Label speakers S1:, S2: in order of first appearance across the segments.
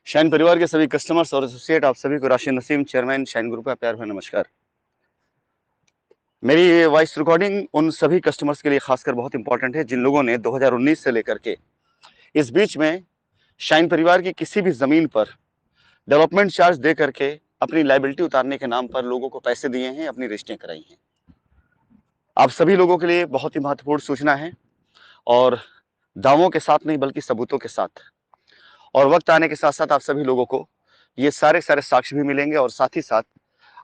S1: Shine परिवार के सभी कस्टमर्स और एसोसिएट आप सभी को Rashid Naseem chairman shine group का प्यार भरा नमस्कार। मेरी ये वॉइस रिकॉर्डिंग उन सभी कस्टमर्स के लिए खासकर बहुत इंपॉर्टेंट है जिन लोगों ने 2019 से लेकर के इस बीच में शाइन परिवार की किसी भी जमीन पर डेवलपमेंट चार्ज दे करके अपनी लाइबिलिटी उतारने के नाम पर लोगों को पैसे दिए हैं, अपनी रजिस्ट्रियां कराई हैं। आप सभी लोगों के लिए बहुत ही महत्वपूर्ण सूचना है और दावों के साथ नहीं बल्कि सबूतों के साथ, और वक्त आने के साथ साथ आप सभी लोगों को ये सारे साक्ष्य भी मिलेंगे और साथ ही साथ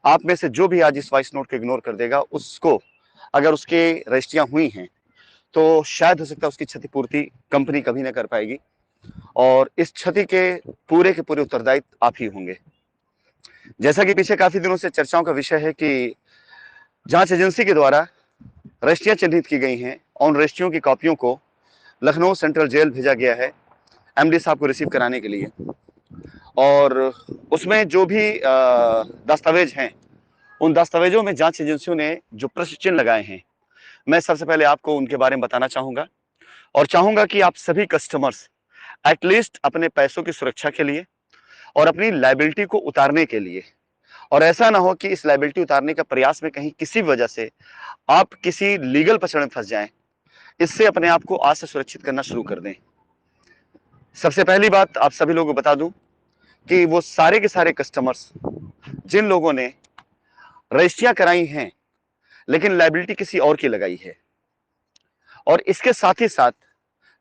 S1: आप में से जो भी आज इस वॉइस नोट को इग्नोर कर देगा उसको, अगर उसके रजिस्ट्रियां हुई हैं तो शायद हो सकता है उसकी क्षतिपूर्ति कंपनी कभी ना कर पाएगी और इस क्षति के पूरे उत्तरदायित्व आप ही होंगे। जैसा कि पीछे काफी दिनों से चर्चाओं का विषय है कि जांच एजेंसी के द्वारा रजिस्ट्रियां चिन्हित की गई हैं और उन रजिस्ट्रियों की कॉपियों को लखनऊ सेंट्रल जेल भेजा गया है एमडी साहब को रिसीव कराने के लिए, और उसमें जो भी दस्तावेज हैं उन दस्तावेजों में जांच एजेंसियों ने जो प्रश्न चिन्ह लगाए हैं, मैं सबसे पहले आपको उनके बारे में बताना चाहूंगा और चाहूंगा कि आप सभी कस्टमर्स एटलीस्ट अपने पैसों की सुरक्षा के लिए और अपनी लाइबिलिटी को उतारने के लिए, और ऐसा ना हो कि इस लाइबिलिटी उतारने का प्रयास में कहीं किसी वजह से आप किसी लीगल पचड़ में फंस जाएं, इससे अपने आप को आज से सुरक्षित करना शुरू कर दें। सबसे पहली बात आप सभी लोगों को बता दूं कि वो सारे के सारे कस्टमर्स जिन लोगों ने रजिस्ट्रियां कराई हैं लेकिन लाइबिलिटी किसी और की लगाई है, और इसके साथ ही साथ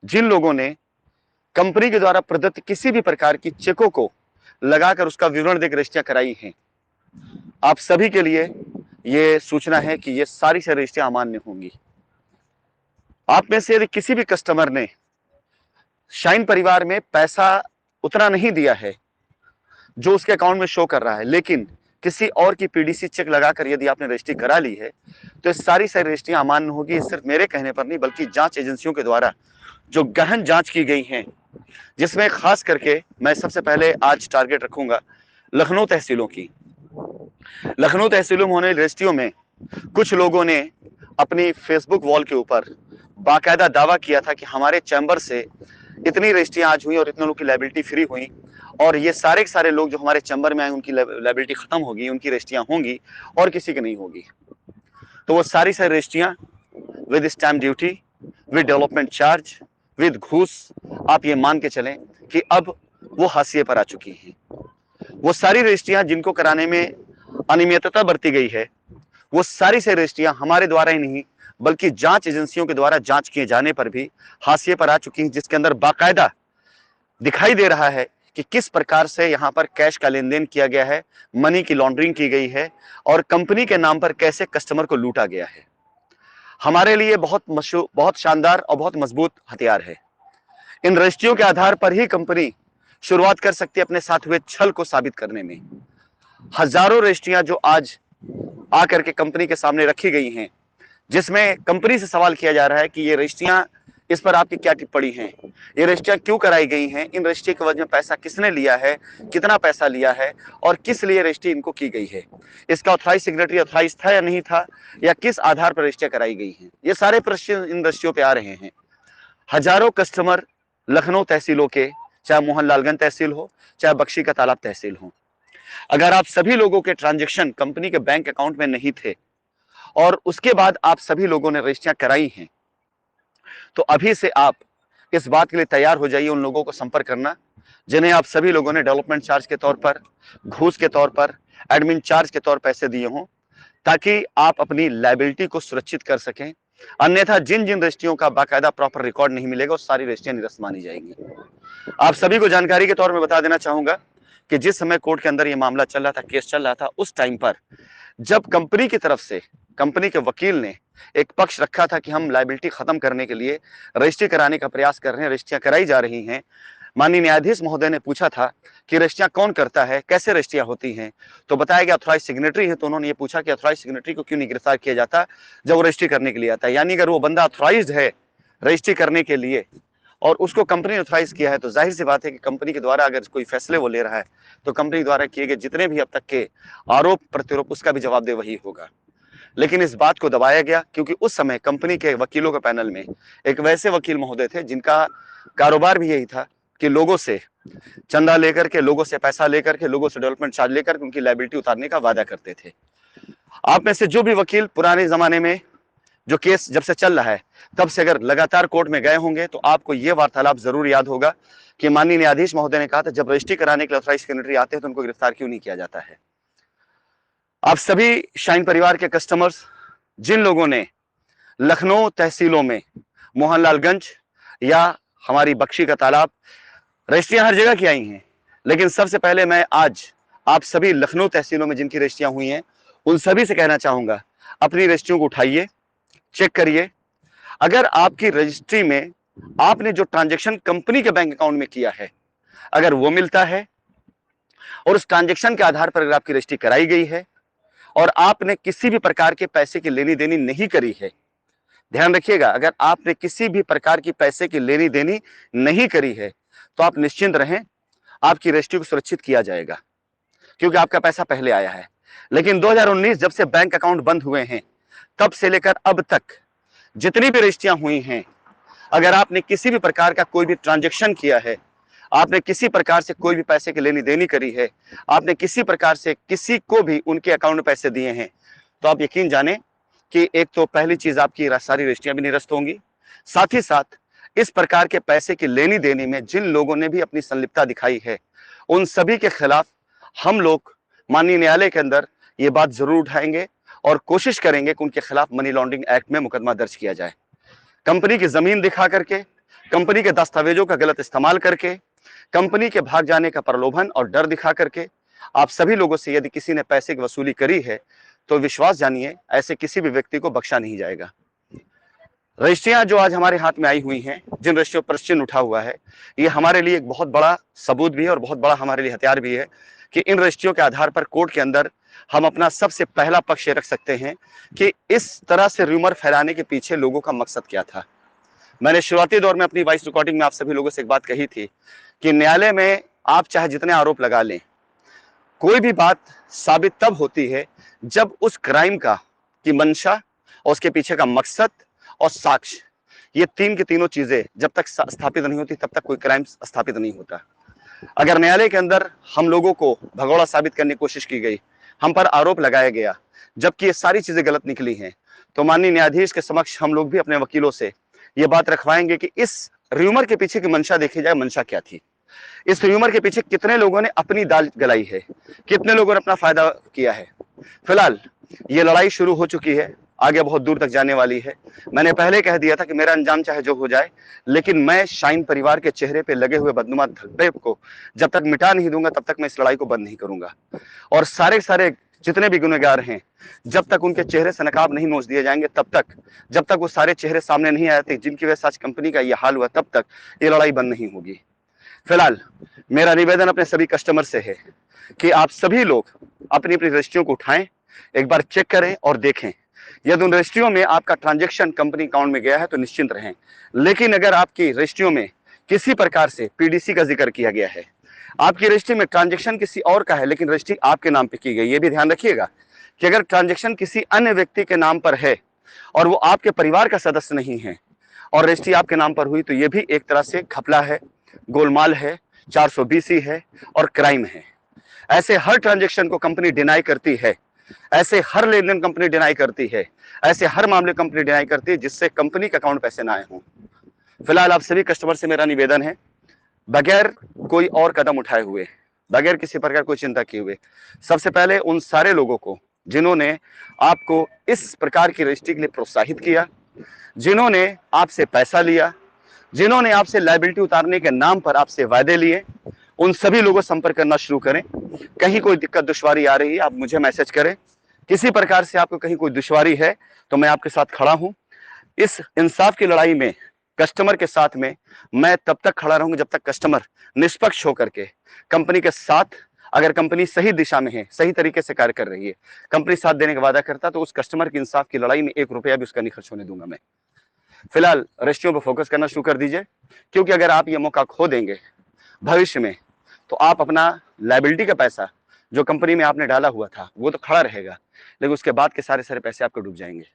S1: जिन लोगों ने कंपनी के द्वारा प्रदत्त किसी भी प्रकार की चेकों को लगाकर उसका विवरण देकर रजिस्ट्रियां कराई हैं, आप सभी के लिए यह सूचना है कि ये सारी रजिस्ट्रियां अमान्य होंगी। आप में से यदि किसी भी कस्टमर ने शाइन परिवार में पैसा उतना नहीं दिया है जो उसके अकाउंट में शो कर रहा है, लेकिन किसी और की पीडीसी चेक लगाकर यदि आपने रजिस्ट्री करा ली है तो सारी रजिस्ट्रियां अमान्य होगी। सिर्फ मेरे कहने पर नहीं बल्कि जांच एजेंसियों के द्वारा जो गहन जांच की गई है, जिसमें खास करके मैं सबसे पहले आज टारगेट रखूंगा लखनऊ तहसीलों की। लखनऊ तहसीलों में होने वाली रजिस्ट्रियों में कुछ लोगों ने अपनी फेसबुक वॉल के ऊपर बाकायदा दावा किया था कि हमारे चैम्बर से इतनी रजिस्ट्रियां आज हुई और इतने लोग की लाइबिलिटी फ्री हुई और ये सारे के सारे लोग जो हमारे चैम्बर में आए उनकी लाइबिलिटी खत्म होगी, उनकी रजिस्ट्रियां होंगी और किसी की नहीं होगी। तो वो सारी रजिस्ट्रियां with stamp duty, with development charge, with घूस, आप ये मान के चलें कि अब वो हाशिए पर आ चुकी हैं। वो सारी रजिस्ट्रियां जिनको कराने में अनियमितता बरती गई है, वो सारी रजिस्ट्रियां हमारे द्वारा ही नहीं बल्कि जांच एजेंसियों के द्वारा जांच किए जाने पर भी हाशिए पर आ चुकी हैं, जिसके अंदर बाकायदा दिखाई दे रहा है कि किस प्रकार से यहां पर कैश का लेन देन किया गया है, मनी की लॉन्ड्रिंग की गई है और कंपनी के नाम पर कैसे कस्टमर को लूटा गया है। हमारे लिए बहुत शानदार और बहुत मजबूत हथियार है। इन रजिस्ट्रियों के आधार पर ही कंपनी शुरुआत कर सकती है अपने साथ हुए छल को साबित करने में। हजारों रजिस्ट्रियां जो आज आकर के कंपनी के सामने रखी गई हैं, जिसमें कंपनी से सवाल किया जा रहा है कि ये रजिस्ट्रियां, इस पर आपकी क्या टिप्पणी है, ये रजिस्ट्रियां क्यों कराई गई हैं, इन रजिस्ट्री के वजह में पैसा किसने लिया है, कितना पैसा लिया है और किस लिए रजिस्ट्री इनको की गई है, इसका ऑथराइज सिग्नेटरी ऑथराइज था या नहीं था, या किस आधार पर रजिस्ट्रियां कराई गई हैं, ये सारे प्रश्न इन रजिस्ट्रियों पे आ रहे हैं। हजारों कस्टमर लखनऊ तहसीलों के, चाहे मोहनलालगंज तहसील हो चाहे बख्शी का तालाब तहसील हो, अगर आप सभी लोगों के ट्रांजेक्शन कंपनी के बैंक अकाउंट में नहीं थे और उसके बाद आप सभी लोगों ने रजिस्ट्रियां कराई हैं, तो अभी से आप इस बात के लिए तैयार हो जाइए उन लोगों को संपर्क करना जिन्हें आप सभी लोगों ने डेवलपमेंट चार्ज के तौर पर, घूस के तौर पर, एडमिन चार्ज के तौर पर पैसे दिए हों, ताकि आप अपनी लाइबिलिटी को सुरक्षित कर सकें। अन्यथा जिन जिन रजिस्ट्रियों का बाकायदा प्रॉपर रिकॉर्ड नहीं मिलेगा, उस सारी रजिस्ट्रियां निरस्त मानी जाएंगी। आप सभी को जानकारी के तौर में बता देना चाहूंगा कि जिस समय कोर्ट के अंदर यह मामला चल रहा था, केस चल रहा था, उस टाइम पर जब कंपनी की तरफ से कंपनी के वकील ने एक पक्ष रखा था कि हम लाइबिलिटी खत्म करने के लिए रजिस्ट्री कराने का प्रयास कर रहे हैं, रजिस्ट्रियां कराई जा रही हैं, माननीय न्यायाधीश महोदय ने पूछा था कि रजिस्ट्रियां कौन करता है, कैसे रजिस्ट्रियां होती हैं, तो बताया गया ऑथराइज सिग्नेटरी है। तो उन्होंने ये पूछा कि ऑथराइज सिग्नेटरी को क्यों नहीं गिरफ्तार किया जाता जब वो रजिस्ट्री करने के लिए आता है, यानी अगर वो बंदा ऑथराइज्ड है रजिस्ट्री करने के लिए और उसको कंपनी ने ऑथराइज किया है, तो जाहिर सी बात है कि कंपनी के द्वारा अगर कोई फैसले वो ले रहा है तो कंपनी द्वारा किए गए जितने भी अब तक के आरोप प्रत्यारोप उसका भी जवाबदेह वही होगा। लेकिन इस बात को दबाया गया क्योंकि उस समय कंपनी के वकीलों के पैनल में एक वैसे वकील महोदय थे जिनका कारोबार भी यही था कि लोगों से चंदा लेकर के, लोगों से पैसा लेकर के, लोगों से डेवलपमेंट चार्ज लेकर के उनकी लायबिलिटी उतारने का वादा करते थे। आप में से जो भी वकील पुराने जमाने में जो केस जब से चल रहा है तब से अगर लगातार कोर्ट में गए होंगे तो आपको यह वार्तालाप जरूर याद होगा कि माननीय न्यायाधीश महोदय ने कहा था, जब रजिस्ट्री कराने के लिए ऑथराइज्ड सिग्नेटरी आते हैं तो उनको गिरफ्तार क्यों नहीं किया जाता है। आप सभी शाइन परिवार के कस्टमर्स, जिन लोगों ने लखनऊ तहसीलों में मोहनलालगंज या हमारी बख्शी का तालाब, रजिस्ट्रियां हर जगह की आई हैं, लेकिन सबसे पहले मैं आज आप सभी लखनऊ तहसीलों में जिनकी रजिस्ट्रियां हुई हैं उन सभी से कहना चाहूंगा, अपनी रजिस्ट्रियों को उठाइए, चेक करिए। अगर आपकी रजिस्ट्री में आपने जो ट्रांजैक्शन कंपनी के बैंक अकाउंट में किया है, अगर वो मिलता है और उस ट्रांजैक्शन के आधार पर अगर आपकी रजिस्ट्री कराई गई है और आपने किसी भी प्रकार के पैसे की लेनी देनी नहीं करी है, ध्यान रखिएगा, अगर आपने किसी भी प्रकार की पैसे की लेनी देनी नहीं करी है तो आप निश्चिंत रहें, आपकी रजिस्ट्री को सुरक्षित किया जाएगा क्योंकि आपका पैसा पहले आया है। लेकिन 2019 जब से बैंक अकाउंट बंद हुए हैं तब से लेकर अब तक जितनी भी रजिस्ट्रियां हुई हैं, अगर आपने किसी भी प्रकार का कोई भी ट्रांजैक्शन किया है, आपने किसी प्रकार से कोई भी पैसे की लेनी देनी करी है, आपने किसी प्रकार से किसी को भी उनके अकाउंट में पैसे दिए हैं, तो आप यकीन जाने कि एक तो पहली चीज आपकी सारी रजिस्ट्रियां भी निरस्त होंगी, साथ ही साथ इस प्रकार के पैसे की लेनी देनी में जिन लोगों ने भी अपनी संलिप्तता दिखाई है उन सभी के खिलाफ हम लोग माननीय न्यायालय के अंदर ये बात जरूर उठाएंगे और कोशिश करेंगे कि उनके खिलाफ मनी लॉन्ड्रिंग एक्ट में मुकदमा दर्ज किया जाए। कंपनी की जमीन दिखा करके, कंपनी के दस्तावेजों का गलत इस्तेमाल करके, कंपनी के भाग जाने का प्रलोभन और डर दिखा करके आप सभी लोगों से यदि किसी ने पैसे की वसूली करी है तो विश्वास जानिए, ऐसे किसी भी व्यक्ति को बख्शा नहीं जाएगा। रजिस्ट्रियां जो आज हमारे हाथ में आई हुई हैं, जिन रजिस्ट्रियों पर चिन्ह उठा हुआ है, ये हमारे लिए एक बहुत बड़ा सबूत भी है और बहुत बड़ा हमारे लिए हथियार भी है कि इन रजिस्ट्रियों के आधार पर कोर्ट के अंदर हम अपना सबसे पहला पक्ष रख सकते हैं कि इस तरह से रूमर फैलाने के पीछे लोगों का मकसद क्या था। मैंने शुरुआती दौर में अपनी वॉइस रिकॉर्डिंग में आप सभी लोगों से एक बात कही थी कि न्यायालय में आप चाहे जितने आरोप लगा लें, कोई भी बात साबित तब होती है जब उस क्राइम का की मंशा और उसके पीछे का मकसद और साक्ष्य, ये तीन की तीनों चीजें जब तक स्थापित नहीं होती तब तक कोई क्राइम स्थापित नहीं होता। अगर न्यायालय के अंदर हम लोगों को भगोड़ा साबित करने की कोशिश की गई, हम पर आरोप लगाया गया, जबकि ये सारी चीजें गलत निकली हैं, तो माननीय न्यायाधीश के समक्ष हम लोग भी अपने वकीलों से ये बात रखवाएंगे कि इस र्यूमर के पीछे की मंशा देखी जाए, मंशा क्या थी, इस र्यूमर के पीछे कितने लोगों ने अपनी दाल गलाई है, कितने लोगों ने अपना फायदा किया है। फिलहाल ये लड़ाई शुरू हो चुकी है, आगे बहुत दूर तक जाने वाली है। मैंने पहले कह दिया था कि मेरा अंजाम चाहे जो हो जाए, लेकिन मैं शाइन परिवार के चेहरे पे लगे हुए बदनुमा धब्बे को जब तक मिटा नहीं दूंगा तब तक मैं इस लड़ाई को बंद नहीं करूंगा। और सारे सारे जितने भी गुनहगार हैं, जब तक उनके चेहरे से नकाब नहीं नोच दिए जाएंगे तब तक, जब तक वो सारे चेहरे सामने नहीं आते जिनकी वजह से आज कंपनी का ये हाल हुआ, तब तक ये लड़ाई बंद नहीं होगी। फिलहाल मेरा निवेदन अपने सभी कस्टमर से है कि आप सभी लोग अपनी अपनी रजिस्ट्रियों को उठाएं, एक बार चेक करें और देखें। यदि उन रजिस्ट्रियों में आपका ट्रांजैक्शन कंपनी अकाउंट में गया है तो निश्चिंत रहें, लेकिन अगर आपकी रजिस्ट्रियों में किसी प्रकार से पीडीसी का जिक्र किया गया है, आपकी रजिस्ट्री में ट्रांजैक्शन किसी और का है लेकिन रजिस्ट्री आपके नाम पे की गई, ये भी ध्यान रखिएगा कि अगर ट्रांजैक्शन किसी अन्य व्यक्ति के नाम पर है और वो आपके परिवार का सदस्य नहीं है और रजिस्ट्री आपके नाम पर हुई, तो ये भी एक तरह से घपला है, गोलमाल है, 420 है और क्राइम है। ऐसे हर ट्रांजैक्शन को कंपनी डिनाई करती है, ऐसे हर लेन देन कंपनी डिनाई करती है, ऐसे हर मामले कंपनी डिनाई करती है जिससे कंपनी के अकाउंट पैसे ना आए हों। फिलहाल आप सभी कस्टमर से मेरा निवेदन है, बगैर कोई और कदम उठाए हुए, बगैर किसी प्रकार कोई चिंता किए हुए, सबसे पहले उन सारे लोगों को जिन्होंने आपको इस प्रकार की रजिस्ट्री के लिए प्रोत्साहित किया, जिन्होंने आपसे पैसा लिया, जिन्होंने आपसे लायबिलिटी उतारने के नाम पर आपसे वायदे लिए, उन सभी लोगों से संपर्क करना शुरू करें। कहीं कोई दिक्कत दुश्वारी आ रही है आप मुझे मैसेज करें, किसी प्रकार से आपको कहीं कोई दुश्वारी है तो मैं आपके साथ खड़ा हूं। इस इंसाफ की लड़ाई में कस्टमर के साथ में मैं तब तक खड़ा रहूंगा जब तक कस्टमर निष्पक्ष होकर के कंपनी के साथ, अगर कंपनी सही दिशा में है, सही तरीके से कार्य कर रही है, कंपनी साथ देने का वादा करता, तो उस कस्टमर की इंसाफ की लड़ाई में 1 रुपया भी उसका नहीं खर्च होने दूंगा मैं। फिलहाल रजिस्ट्रियों पर फोकस करना शुरू कर दीजिए, क्योंकि अगर आप ये मौका खो देंगे भविष्य में तो आप अपना लायबिलिटी का पैसा जो कंपनी में आपने डाला हुआ था वो तो खड़ा रहेगा, लेकिन उसके बाद के सारे सारे पैसे आपके डूब जाएंगे।